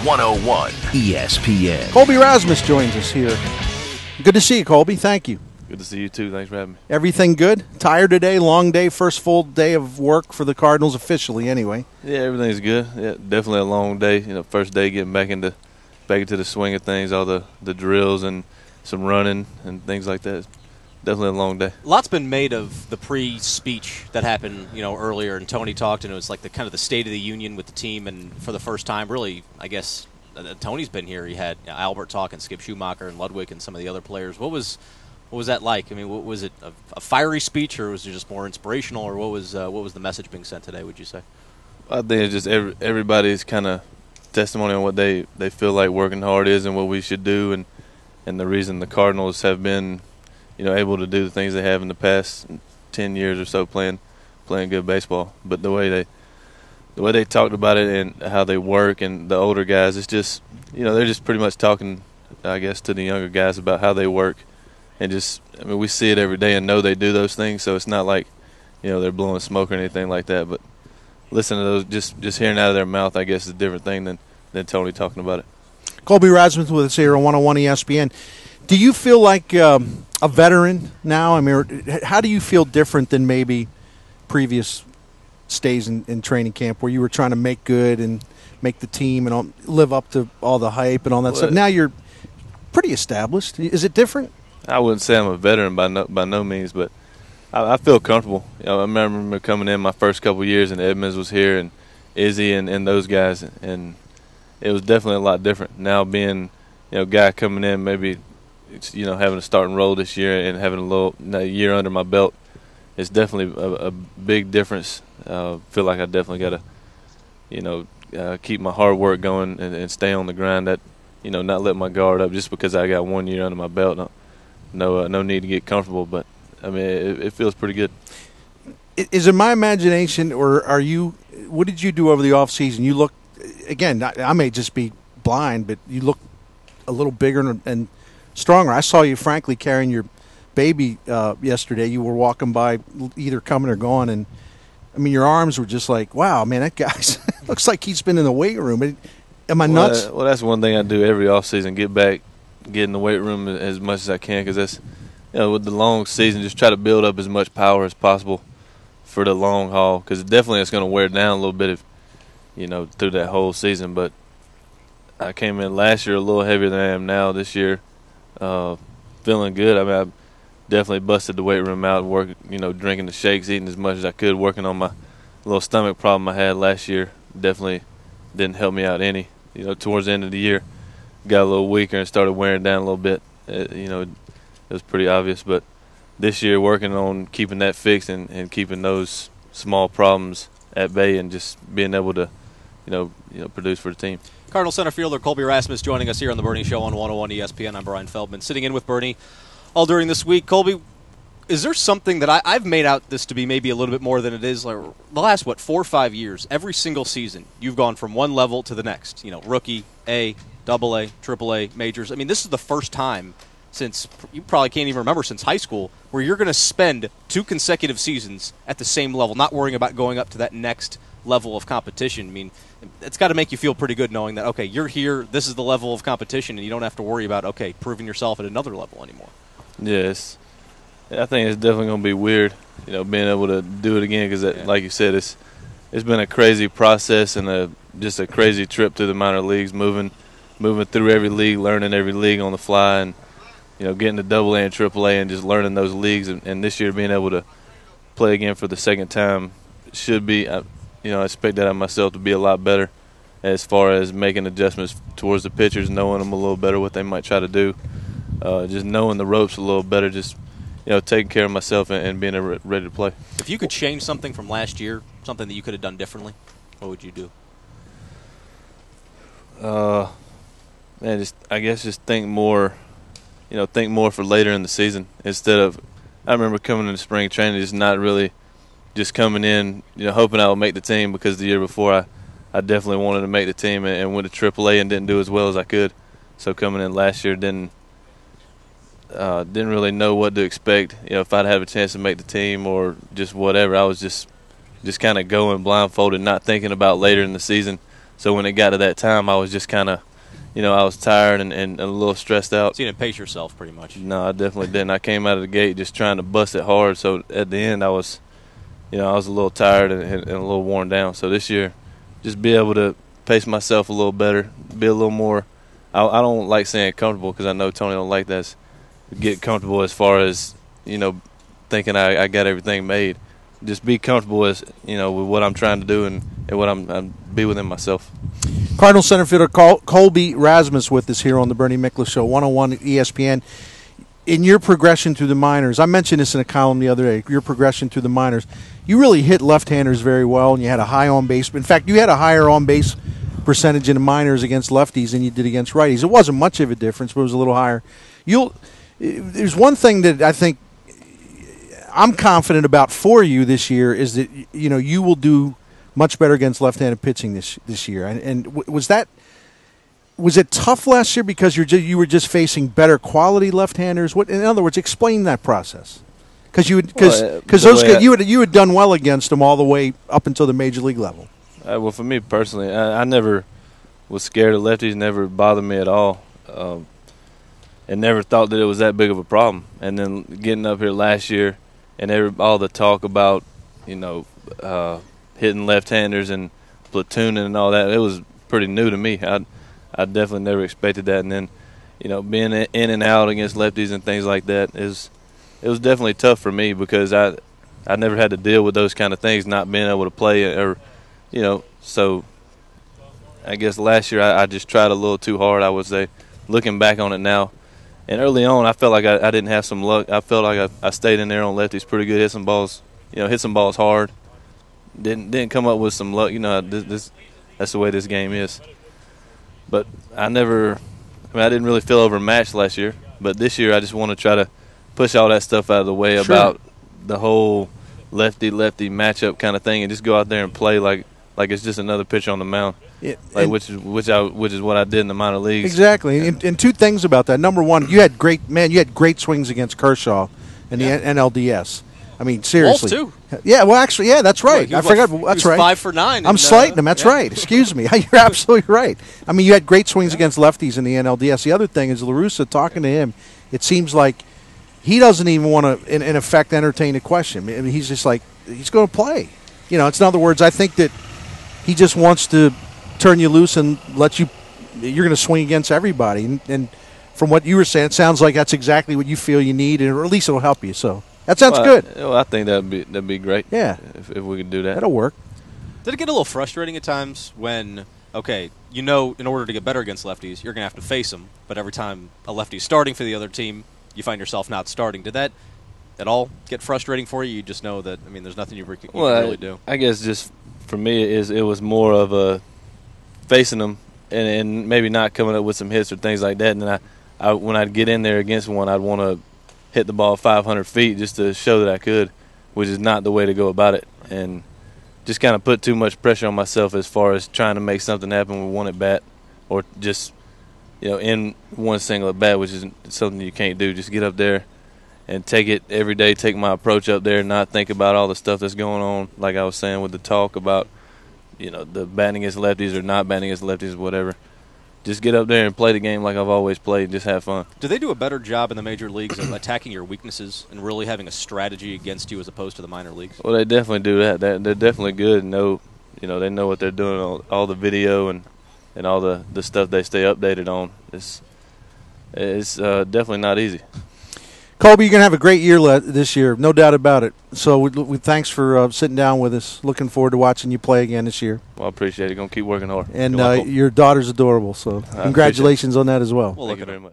101 ESPN. Colby Rasmus joins us here. Good to see you, Colby. Thank you. Good to see you, too. Thanks for having me. Everything good? Tired today? Long day? First full day of work for the Cardinals officially, anyway. Yeah, everything's good. Yeah, definitely a long day. First day getting back into the swing of things, all the drills and some running and things like that. Definitely a long day. Lots been made of the pre-speech that happened, earlier, and Tony talked, and it was like the kind of the State of the Union with the team, and for the first time, really, I guess Tony's been here. He had Albert talk and Skip Schumacher and Ludwig and some of the other players. What was that like? I mean, was it a fiery speech, or was it just more inspirational, or what was the message being sent today? Would you say? I think it's just everybody's kind of testimony on what they feel like working hard is and what we should do, and the reason the Cardinals have been able to do the things they have in the past 10 years or so playing good baseball. But the way they talked about it and how they work and the older guys, it's just they're just pretty much talking, I guess, to the younger guys about how they work, and we see it every day and know they do those things. So it's not like they're blowing smoke or anything like that. But listening to those, just hearing out of their mouth, I guess, is a different thing than Tony talking about it. Colby Rasmus with us here on 101 ESPN. Do you feel like a veteran now? I mean, how do you feel different than maybe previous stays in training camp where you were trying to make good and make the team and live up to all the hype and all that stuff? Now you're pretty established. Is it different? I wouldn't say I'm a veteran by no means, but I feel comfortable. I remember coming in my first couple of years, and Edmonds was here, and Izzy and those guys, and it was definitely a lot different. Now being guy coming in, maybe having a starting role this year and having a year under my belt, it's definitely a big difference. Feel like I definitely got to keep my hard work going and stay on the grind. That not let my guard up just because I got 1 year under my belt. No need to get comfortable, but I mean it feels pretty good. Is it my imagination, or are you? What did you do over the off season? You look, again, I may just be blind, but you look a little bigger and stronger. I saw you, frankly, carrying your baby yesterday. You were walking by, either coming or going, and I mean your arms were just like, wow, man, that guy's looks like he's been in the weight room. Am I nuts? Well, that's one thing I do every off season: get in the weight room as much as I can, because that's with the long season, just try to build up as much power as possible for the long haul, because definitely it's going to wear down a little bit through that whole season. But I came in last year a little heavier than I am now this year, feeling good. I mean, I definitely busted the weight room out and work, drinking the shakes, eating as much as I could, working on my little stomach problem I had last year. Definitely didn't help me out any. Towards the end of the year, got a little weaker and started wearing down a little bit. It was pretty obvious. But this year, working on keeping that fixed and keeping those small problems at bay and just being able to, produce for the team. Cardinal center fielder Colby Rasmus joining us here on the Bernie Show on 101 ESPN. I'm Brian Feldman, sitting in with Bernie all during this week. Colby, is there something that I've made out this to be maybe a little bit more than it is? Like the last, 4 or 5 years, every single season, you've gone from one level to the next. Rookie, A, AA, AAA, majors. I mean, this is the first time since, you probably can't even remember, since high school, where you're going to spend 2 consecutive seasons at the same level, not worrying about going up to that next level of competition. I mean, it's got to make you feel pretty good knowing that, okay, you're here, this is the level of competition, and you don't have to worry about, okay, proving yourself at another level anymore. Yes. I think it's definitely going to be weird, being able to do it again, because, like you said, it's been a crazy process and just a crazy trip through the minor leagues, moving through every league, learning every league on the fly, and getting to AA and AAA and just learning those leagues. And this year being able to play again for the second time should be, I expect that of myself to be a lot better as far as making adjustments towards the pitchers, knowing them a little better, what they might try to do, just knowing the ropes a little better, just taking care of myself and being ready to play. If you could change something from last year, something that you could have done differently, what would you do? Man, I guess think more for later in the season instead of. I remember coming into spring training, just not really, just coming in, hoping I would make the team, because the year before I definitely wanted to make the team and went to AAA and didn't do as well as I could. So coming in last year, didn't really know what to expect. If I'd have a chance to make the team or just whatever, I was just kind of going blindfolded, not thinking about later in the season. So when it got to that time, I was just kind of, I was tired and a little stressed out. So you didn't pace yourself pretty much. No, I definitely didn't. I came out of the gate just trying to bust it hard. So at the end, I was a little tired and a little worn down. So this year, just be able to pace myself a little better, be a little more. I don't like saying comfortable because I know Tony don't like that. Get comfortable as far as thinking I got everything made. Just be comfortable as with what I'm trying to do and what I'm be within myself. Cardinal center fielder Colby Rasmus with us here on the Bernie Miklasz Show, 101 ESPN. In your progression through the minors, I mentioned this in a column the other day, your progression through the minors, you really hit left-handers very well, and you had a high on-base. In fact, you had a higher on-base percentage in the minors against lefties than you did against righties. It wasn't much of a difference, but it was a little higher. There's one thing that I think I'm confident about for you this year is that you will do much better against left-handed pitching this year. And was it tough last year because you were just facing better quality left-handers? In other words, explain that process. Because you had done well against them all the way up until the major league level. Well, for me personally, I never was scared of lefties. Never bothered me at all, and never thought that it was that big of a problem. And then getting up here last year, and all the talk about hitting left-handers and platooning and all that, it was pretty new to me. I definitely never expected that. And then, being in and out against lefties and things like that it was definitely tough for me because I never had to deal with those kind of things, not being able to play so I guess last year I just tried a little too hard, I would say, looking back on it now. And early on, I felt like I didn't have some luck. I felt like I stayed in there on lefties pretty good, hit some balls hard. Didn't come up with some luck. That's the way this game is. But I didn't really feel overmatched last year. But this year, I just want to try to push all that stuff out of the way about the whole lefty-lefty matchup kind of thing, and just go out there and play like it's just another pitcher on the mound. Which is what I did in the minor leagues. Exactly. And two things about that. Number one, you had great swings against Kershaw in the NLDS. I mean, seriously. Wolf too. Yeah, well, actually, yeah, that's right. I forgot. That's right. 5 for 9. I'm slighting him. That's right. Excuse me. You're absolutely right. I mean, you had great swings against lefties in the NLDS. The other thing is La Russa, talking to him, it seems like he doesn't even want to, in effect, entertain the question. I mean, he's just like, he's going to play. It's in other words, I think that he just wants to turn you loose and let you're going to swing against everybody. And from what you were saying, it sounds like that's exactly what you feel you need, or at least it'll help you. So that sounds good. Well, I think that'd be great. Yeah, if we could do that, that'll work. Did it get a little frustrating at times when, in order to get better against lefties, you're going to have to face them, but every time a lefty's starting for the other team, you find yourself not starting? Did that at all get frustrating for you? You just know that, there's nothing you can really do. I guess just for me, it was more of a facing them and maybe not coming up with some hits or things like that. And then when I'd get in there against one, I'd want to hit the ball 500 feet just to show that I could, which is not the way to go about it. And just kind of put too much pressure on myself as far as trying to make something happen with one at bat, or just in one single at bat, which is something you can't do. Just get up there and take it every day. Take my approach up there, not think about all the stuff that's going on. Like I was saying with the talk about the batting against lefties or not batting against lefties, whatever. Just get up there and play the game like I've always played and just have fun. Do they do a better job in the major leagues of attacking your weaknesses and really having a strategy against you as opposed to the minor leagues? Well, they definitely do that. They're definitely good and they know what they're doing, all the video and all the stuff they stay updated on. It's definitely not easy. Colby, you're going to have a great year this year, no doubt about it. So we thanks for sitting down with us. Looking forward to watching you play again this year. Well, I appreciate it. Going to keep working hard. And your daughter's adorable, so congratulations on that as well. Thank you very much.